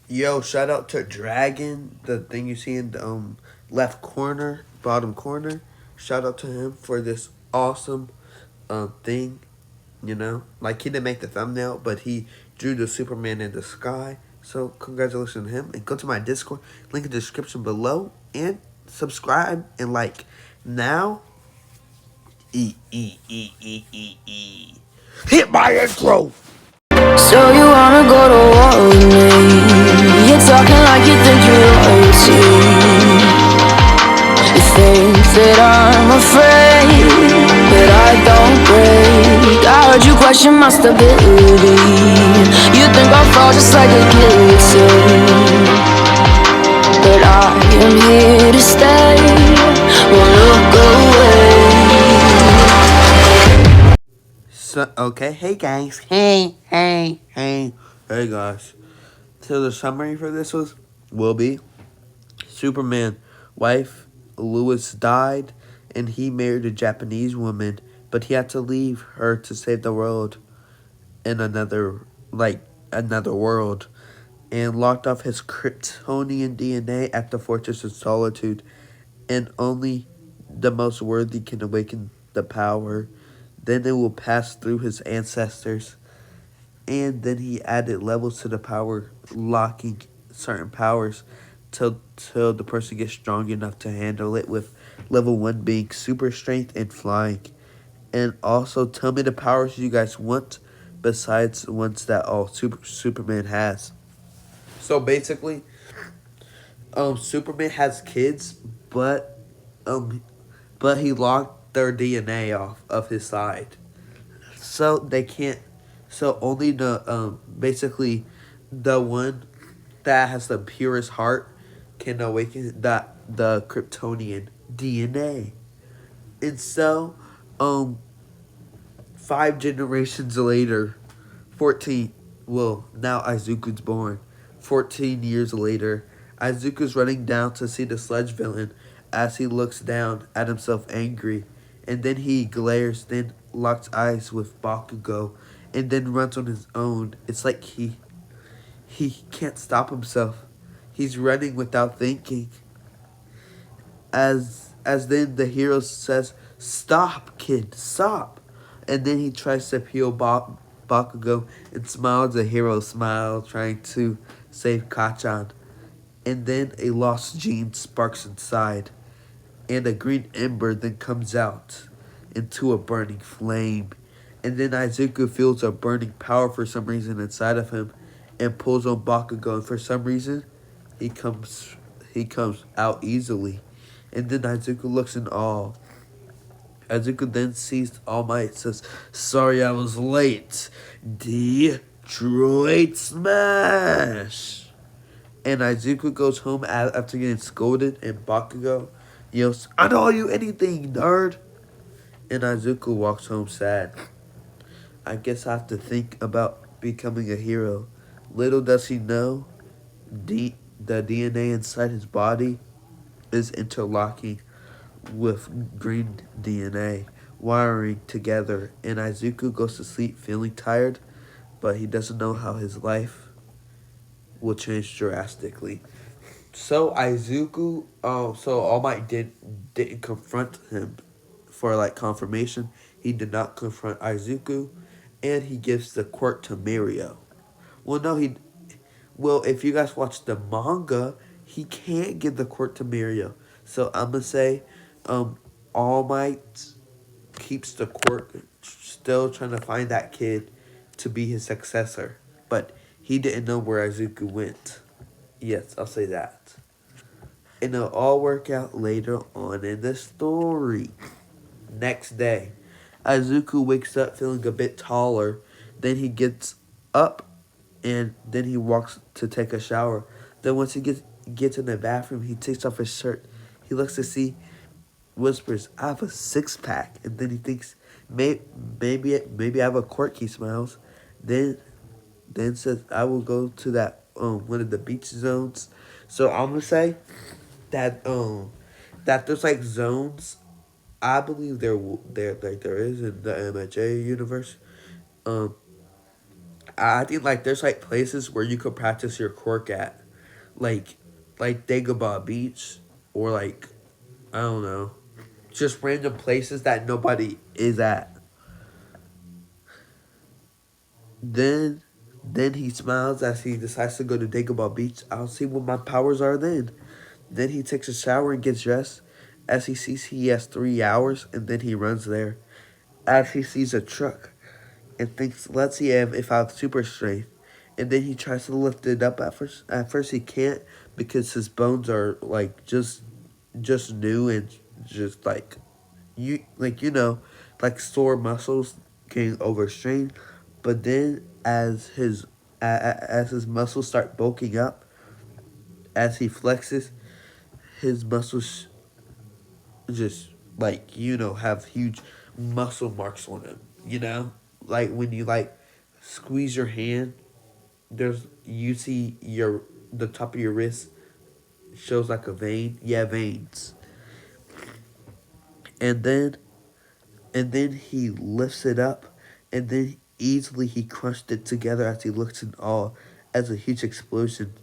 Yo, shout out to Dragon, the thing you see in the left corner, bottom corner. Shout out to him for this awesome thing. Like he didn't make the thumbnail, but he drew the Superman in the sky. So congratulations to him. And go to my Discord, link in the description below, and subscribe and like. Now, hit my intro. So you wanna go to war with me? You're talking like you think you're royalty. You think that I'm afraid, but I don't break. I heard you question my stability. You think I'll fall just like a guillotine, but I am here to stay. Won't look away. So, okay, hey guys. Hey guys. So the summary for this will be Superman wife Lois died and he married a Japanese woman, but he had to leave her to save the world in another world, and locked off his Kryptonian DNA at the Fortress of Solitude, and only the most worthy can awaken the power. Then it will pass through his ancestors, and then he added levels to the power, locking certain powers till the person gets strong enough to handle it, with level 1 being super strength and flying. And also tell me the powers you guys want besides ones that Superman has. So basically, Superman has kids, but um but he locked their DNA off of his side. So they can't, so only the basically the one that has the purest heart can awaken the Kryptonian DNA. And so, um, 5 generations later, 14. Well, now Izuku's born. 14 years later, Izuku's running down to see the sludge villain as he looks down at himself angry. And then he glares, then locks eyes with Bakugo, and then runs on his own. It's like he can't stop himself. He's running without thinking. As then the hero says, "Stop, kid, stop!" And then he tries to peel Bakugo and smiles a hero smile, trying to save Kachan. And then a lost gene sparks inside, and a green ember then comes out into a burning flame. And then Izuku feels a burning power for some reason inside of him, and pulls on Bakugo, and for some reason he comes he comes out easily. And then Izuku looks in awe. Izuku then sees All Might, says, "Sorry I was late. Detroit Smash!" And Izuku goes home after getting scolded, and Bakugo yells, "I don't owe you anything, nerd!" And Izuku walks home sad. I guess I have to think about becoming a hero. Little does he know, the DNA inside his body is interlocking with green DNA, wiring together, and Izuku goes to sleep feeling tired, but he doesn't know how his life will change drastically. So Izuku, so All Might didn't confront him for like confirmation. He did not confront Izuku, and he gives the quirk to Mirio. Well, no, if you guys watch the manga, he can't give the quirk to Mirio. So I'm gonna say, um, All Might keeps the quirk, still trying to find that kid to be his successor, but he didn't know where Izuku went. Yes, I'll say that. And it'll all work out later on in the story. Next day, Izuku wakes up feeling a bit taller. Then he gets up and then he walks to take a shower. Then once he gets in the bathroom, he takes off his shirt. He looks to see, whispers, "I have a 6 pack," and then he thinks, maybe I have a quirk. He smiles, then says, "I will go to that one of the beach zones." So I'm gonna say that that there's like zones. I believe there is in the MHA universe. Um, I think like there's like places where you could practice your quirk at, like Dagobah Beach, or like I don't know, just random places that nobody is at. Then then he smiles as he decides to go to Dagobah Beach. I'll see what my powers are then. Then he takes a shower and gets dressed. As he sees he has 3 hours, and then he runs there. As he sees a truck and thinks, let's see if I have super strength. And then he tries to lift it up at first. At first he can't because his bones are like just new and just like like sore muscles getting overstrained. But then as his muscles start bulking up, as he flexes, his muscles just have huge muscle marks on him. Like when you like squeeze your hand, there's you see your the top of your wrist shows like a vein. Yeah, veins. And then he lifts it up, and then easily he crushed it together as he looks in awe as a huge explosion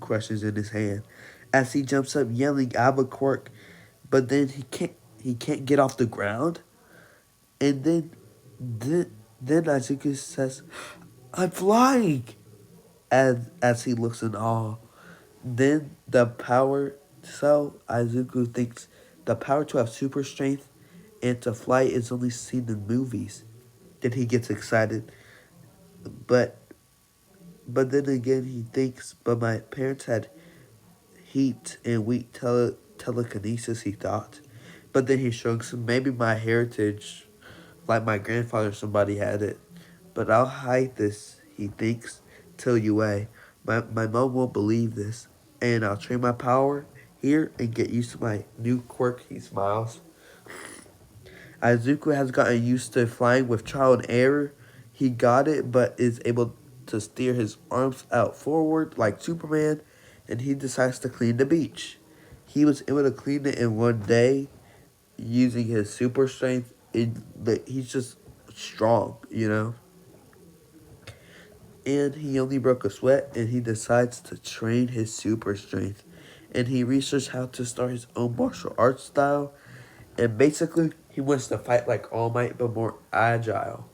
crushes in his hand. As he jumps up yelling, "I have a quirk," but then he can't get off the ground. And then Izuku says, "I'm flying," as he looks in awe. Then the power so Izuku thinks the power to have super strength and to fly is only seen in movies. Then he gets excited. But then again he thinks, but my parents had heat and weak telekinesis, he thought. But then he shrugs, maybe my heritage, like my grandfather, somebody had it. But I'll hide this, he thinks, till UA. My mom won't believe this. And I'll train my power here and get used to my new quirk, he smiles. Izuku has gotten used to flying with trial and error. He got it, but is able to steer his arms out forward like Superman, and he decides to clean the beach. He was able to clean it in one day using his super strength. He's just strong. And he only broke a sweat, and he decides to train his super strength. And he researched how to start his own martial arts style. And basically, he wants to fight like All Might, but more agile.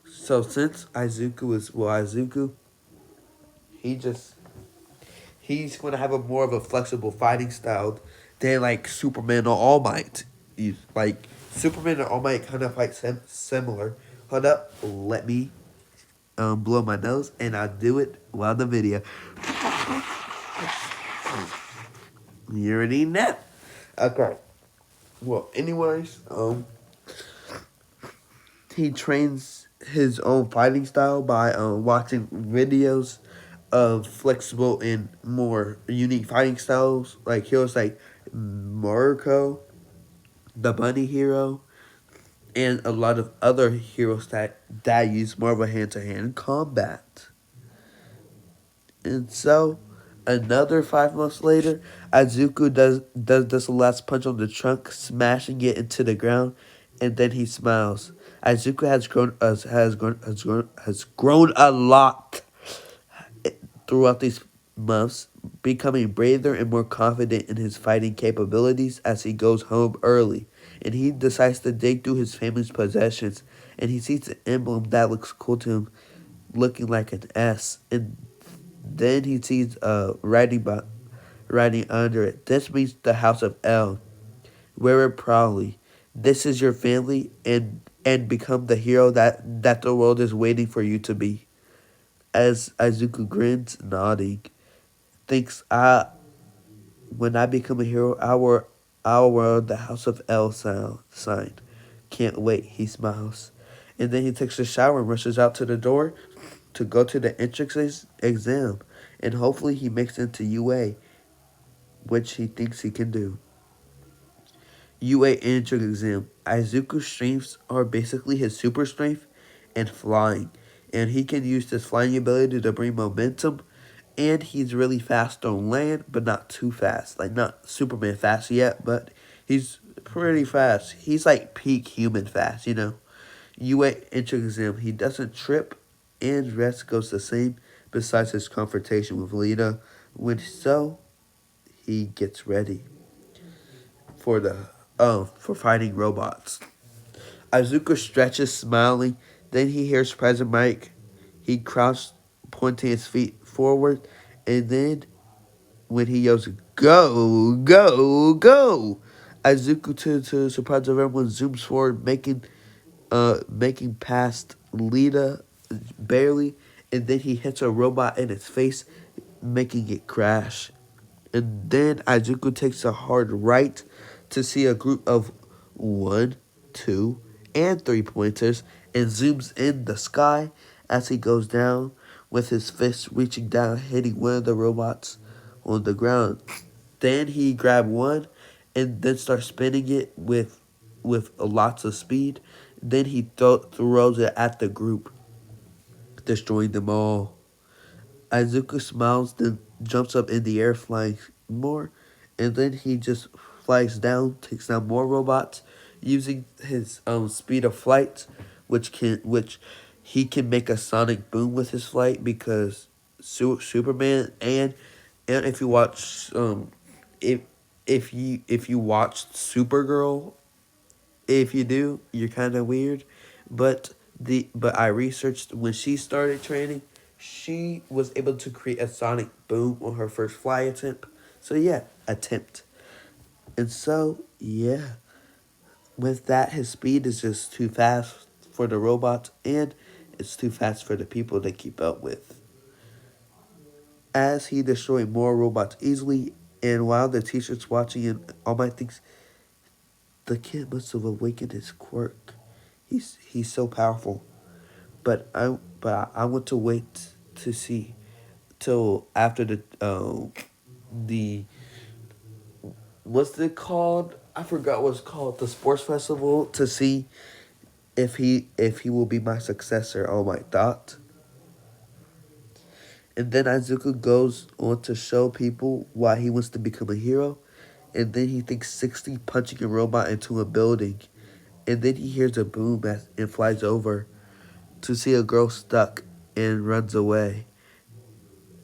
So since Izuku is Izuku, he just he's gonna have a more of a flexible fighting style than like Superman or All Might. Like Superman and All Might kind of fight similar. Hold up, let me blow my nose, and I'll do it while the video. You already know. Okay. Well, anyways, he trains his own fighting style by watching videos of flexible and more unique fighting styles, like heroes like Mariko, the bunny hero, and a lot of other heroes that use more of a hand-to-hand combat. And so, another 5 months later, Izuku does the last punch on the trunk, smashing it into the ground, and then he smiles. Izuku has grown a lot throughout these months, becoming braver and more confident in his fighting capabilities as he goes home early. And he decides to dig through his family's possessions, and he sees an emblem that looks cool to him, looking like an S. And then he sees writing under it. This means the House of L. Wear it proudly. This is your family, and become the hero that the world is waiting for you to be. As Izuku grins, nodding, thinks, when I become a hero, our world, the House of L sign. Can't wait, he smiles. And then he takes a shower and rushes out to the door to go to the entrance exam. And hopefully he makes it to UA, which he thinks he can do. UA entrance exam. Izuku's strengths are basically his super strength and flying. And he can use this flying ability to bring momentum. And he's really fast on land, but not too fast. Like, not Superman fast yet, but he's pretty fast. He's like peak human fast. UA entrance exam. He doesn't trip and rest goes the same besides his confrontation with Lita. When so, he gets ready for for fighting robots. Izuku stretches, smiling. Then he hears President Mike. He crouched, pointing his feet forward, and then when he yells, "Go, go, go!" Izuku, to the surprise of everyone, zooms forward, making past Lita barely, and then he hits a robot in its face, making it crash. And then Izuku takes a hard right to see a group of one, two, and 3 pointers and zooms in the sky as he goes down with his fist reaching down, hitting one of the robots on the ground. Then he grabbed one and then starts spinning it with lots of speed. Then he throws it at the group, destroying them all. Izuku smiles, then jumps up in the air, flying more, and then he just flies down, takes down more robots, using his speed of flight, which he can make a sonic boom with his flight because Superman and if you watch if if you watched Supergirl, if you do, you're kind of weird. But I researched when she started training, she was able to create a sonic boom on her first fly attempt. So yeah, attempt. And so yeah, with that, his speed is just too fast for the robots, and it's too fast for the people to keep up with. As he destroyed more robots easily, and while the teacher's watching, and All Might thinks the kid must have awakened his quirk. He's so powerful. But I want to wait to see till after the what's it called? I forgot what's called, the sports festival, to see if he will be my successor. Oh my thought. And then Izuku goes on to show people why he wants to become a hero. And then he thinks 60 punching a robot into a building. And then he hears a boom and flies over to see a girl stuck and runs away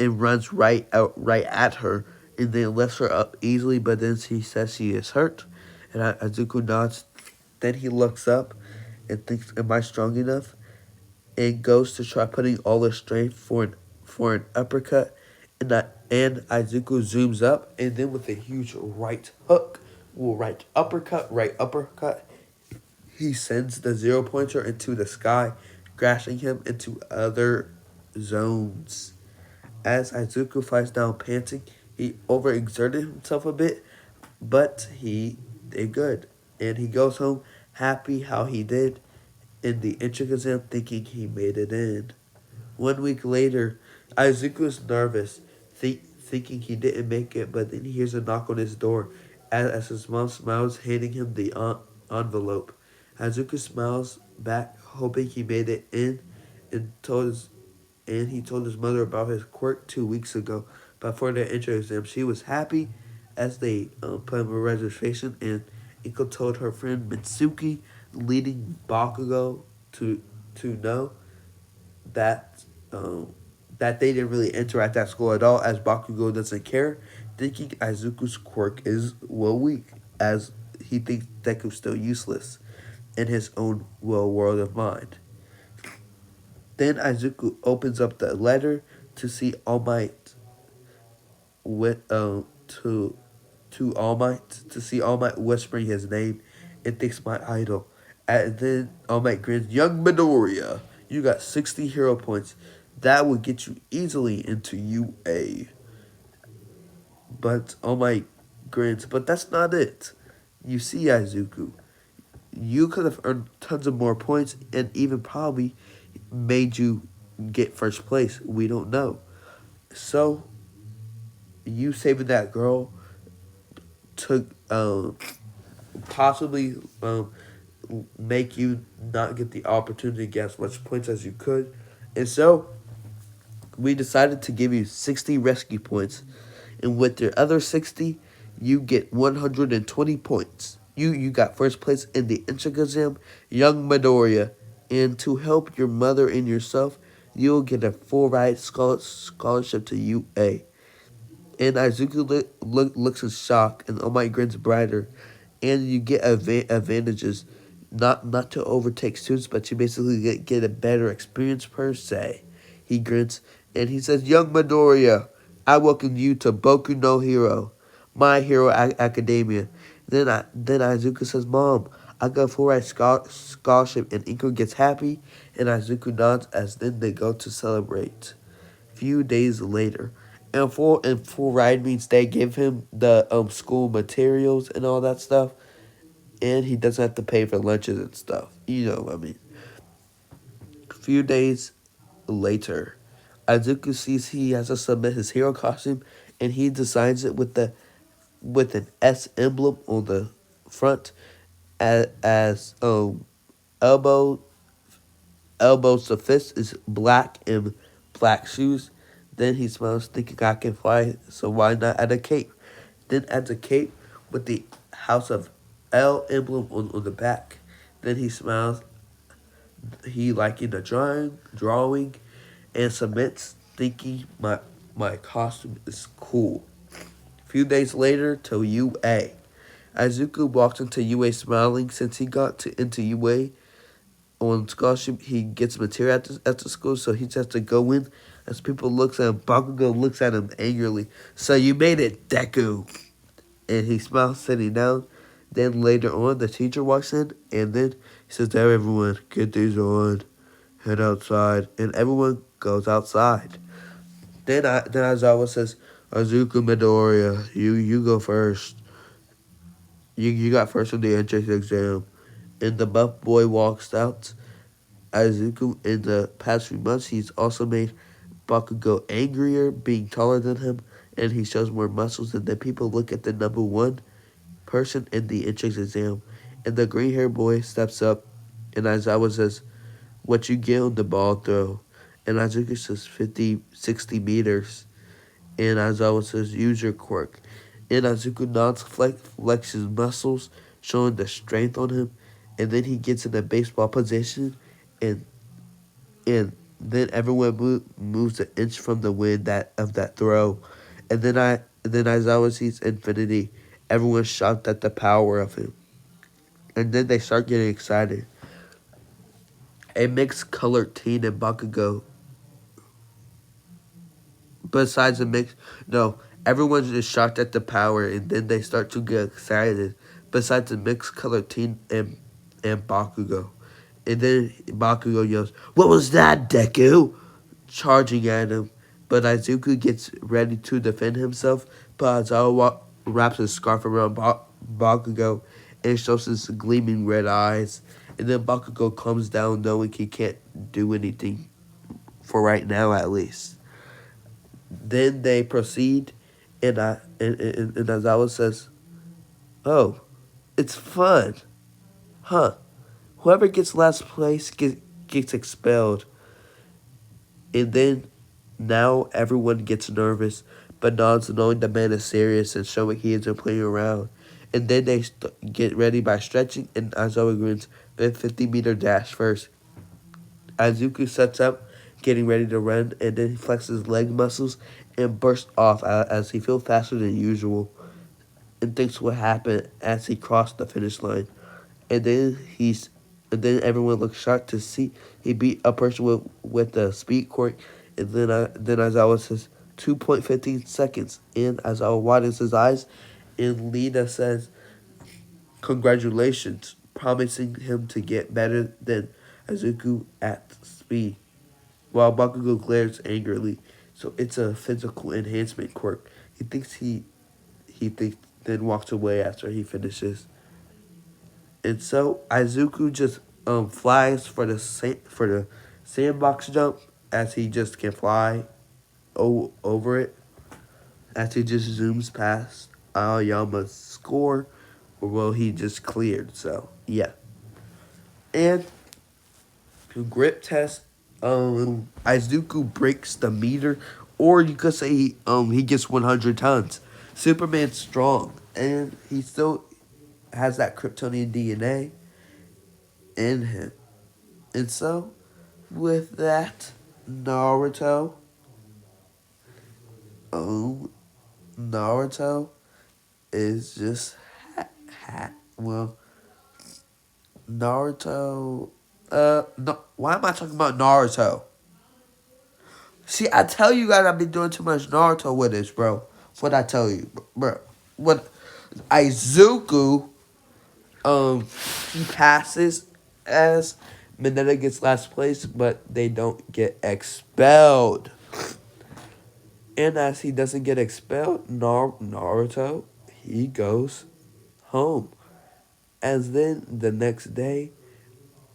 and runs right at her and then lifts her up easily, but then she says she is hurt, and Azuku nods. Then he looks up and thinks, "Am I strong enough?" and goes to try putting all his strength for an uppercut, and Izuku zooms up and then with a huge right hook, right uppercut, he sends the 0 pointer into the sky, crashing him into other zones. As Izuku flies down panting, he overexerted himself a bit, but he did good. And he goes home happy how he did in the entrance exam, thinking he made it in. 1 week later, Izuku is nervous, thinking he didn't make it, but then he hears a knock on his door as his mom smiles, handing him the envelope. Izuku smiles back, hoping he made it in, and he told his mother about his quirk 2 weeks ago. Before the entrance exam, she was happy as they put him a reservation, and Iko told her friend Mitsuki, leading Bakugo, to know that that they didn't really interact at school at all, as Bakugo doesn't care, thinking Izuku's quirk is weak, as he thinks Deku's still useless in his own world of mind. Then Izuku opens up the letter to see All Might with All Might to see All Might whispering his name and thinks my idol. And then All Might grins, "Young Midoriya, you got 60 hero points. That would get you easily into UA." But All Might grins, "But that's not it. You see, Izuku, you could have earned tons of more points and even probably made you get first place. We don't know. So you saving that girl took possibly make you not get the opportunity to get as much points as you could. And so we decided to give you 60 rescue points. And with your other 60, you get 120 points. You got first place in the entrance exam, Young Midoriya. And to help your mother and yourself, you'll get a full ride scholarship to UA. And Izuku looks in shock, and All Might grins brighter. And you get advantages, not to overtake students, but you basically get a better experience per se. He grins, and he says, "Young Midoriya, I welcome you to Boku no Hero, My Hero Academia." Then Izuku says, "Mom, I got a full ride scholarship," and Inko gets happy, and Izuku nods as then they go to celebrate. Few days later, and full ride means they give him the school materials and all that stuff, and he doesn't have to pay for lunches and stuff. You know what I mean. Few days later, Izuku sees he has to submit his hero costume, and he designs it with an S emblem on the front as elbow elbows to fist is black and black shoes. Then he smiles, thinking I can fly, so why not add a cape? Then adds a cape with the House of L emblem on the back. Then he smiles, he liking the drawing, and submits, thinking my costume is cool. A few days later, to UA. Izuku walks into UA smiling since he got into UA on scholarship. He gets material at the school, so he just has to go in. As people looks at him, Bakugo looks at him angrily. "So you made it, Deku." And he smiles sitting down. Then later on, the teacher walks in, and then he says to everyone, "Get these on, head outside." And everyone goes outside. Then Aizawa says, "Azuku Midoriya, you go first. You got first on the entrance exam." And the buff boy walks out. Izuku, in the past few months, he's also made Bakugo angrier, being taller than him, and he shows more muscles. And then people look at the number one person in the entrance exam, and the green haired boy steps up, and Aizawa says, "What you get on the ball throw?" And Izuku says 50, 60 meters. And Aizawa says, "Use your quirk." And Izuku nods, flexes muscles, showing the strength on him, and then he gets in a baseball position, and and then everyone moves an inch from the wind that throw, and then Aizawa sees infinity. Everyone shocked at the power of him, and then they start getting excited. A mixed colored teen and Bakugo. Besides the mix, no, everyone's just shocked at the power, and then they start to get excited. Besides the mixed colored teen and Bakugo. And then Bakugo yells, "What was that, Deku?" Charging at him. But Izuku gets ready to defend himself, but Aizawa wraps his scarf around Bakugo and shows his gleaming red eyes. And then Bakugo calms down, knowing he can't do anything, for right now at least. Then they proceed, and Aizawa says, "Oh, it's fun, huh? Whoever gets last place gets expelled." And then now everyone gets nervous, but nods, knowing the man is serious and showing he isn't playing around. And then they get ready by stretching, and Aizawa grins, then 50-meter dash first. Izuku sets up, getting ready to run, and then he flexes leg muscles and bursts off as he feels faster than usual, and thinks what happened as he crossed the finish line. And then and then everyone looks shocked to see he beat a person with a speed quirk. And then Aizawa says 2.15 seconds, and Aizawa widens his eyes, and Lina says congratulations, promising him to get better than Izuku at speed. While Bakugo glares angrily, so it's a physical enhancement quirk. He thinks then walks away after he finishes. And so Izuku just flies for the sandbox jump, as he just can fly over it, as he just zooms past Aoyama's score, or well, he just cleared. So yeah, and to grip test, Izuku breaks the meter, or you could say he gets 100 tons. Superman's strong, and he still has that Kryptonian DNA in him. And so, with that, Naruto, um, Naruto is just well, Naruto. No, why am I talking about Naruto? See, I tell you guys I've been doing too much Naruto with this, bro. What I tell you, bro. What Izuku, he passes as Mineta gets last place, but they don't get expelled. And as he doesn't get expelled, Naruto, he goes home. As then the next day,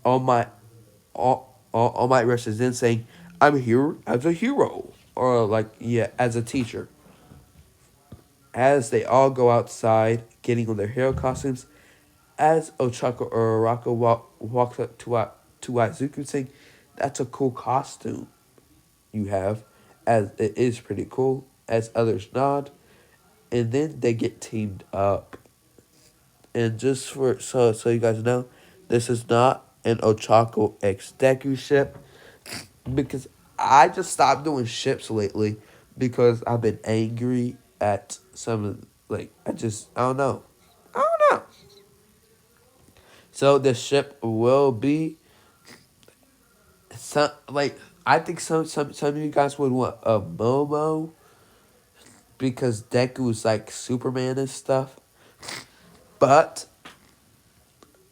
all my rushes in saying, "I'm here as a hero," or like yeah, as a teacher. As they all go outside, getting on their hero costumes, as Ochako or Araka walks up to Izuku saying, "That's a cool costume you have," as it is pretty cool. As others nod, and then they get teamed up. And just for so you guys know, this is not an Ochako X Deku ship because I just stopped doing ships lately because I've been angry at some of like I don't know. I don't know. So the ship will be some like I think some of you guys would want a Momo because Deku is like Superman and stuff. But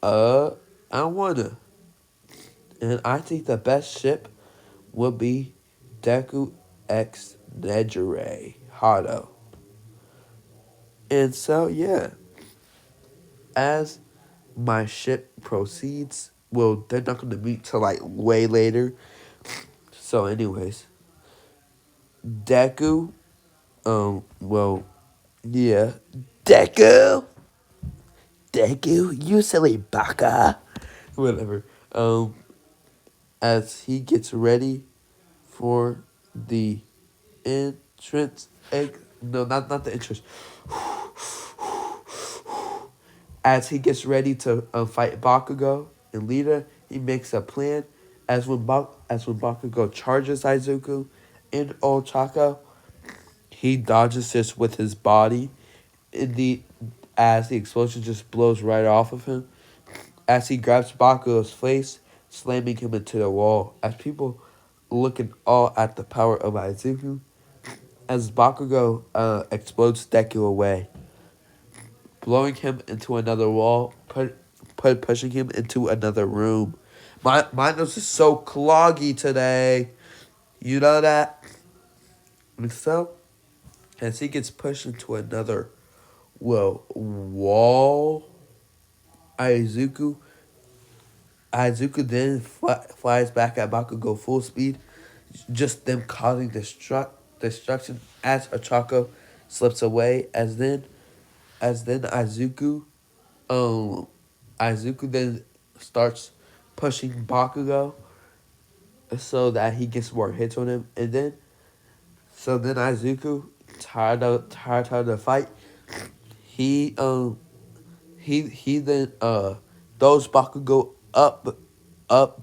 uh I don't wanna. And I think the best ship would be Deku X Nejire Hado. And so yeah, as my ship proceeds, well they're not gonna meet till like way later. So anyways, Deku, well, yeah. Deku! Deku, you silly baka! Whatever. As he gets ready for the entrance egg. No, not the entrance. As he gets ready to fight Bakugo and Lita, he makes a plan. As when Bakugo charges Izuku and Ochako, he dodges this with his body. In the as the explosion just blows right off of him. As he grabs Bakugo's face, slamming him into the wall. As people look in awe at the power of Izuku, as Bakugo explodes Deku away, blowing him into another wall, pushing him into another room. My nose is so cloggy today. You know that? And so, as he gets pushed into another, wall, Izuku Izuku then flies back at Bakugo full speed, just them causing destruction as Ochako slips away. As then um, Izuku then starts pushing Bakugo so that he gets more hits on him, and then Izuku tired of the fight, he he then throws Bakugo up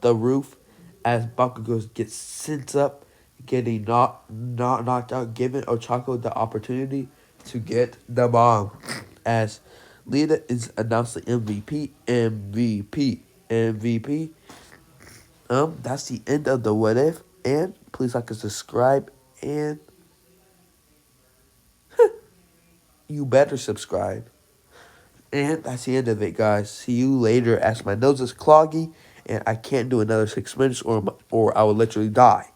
the roof as Bakugo gets sent up, getting knocked out, giving Ochako the opportunity to get the bomb. As Lita is announced the MVP. That's the end of the what if. And please like and subscribe, and you better subscribe. And that's the end of it, guys. See you later as my nose is cloggy and I can't do another 6 minutes or I will literally die.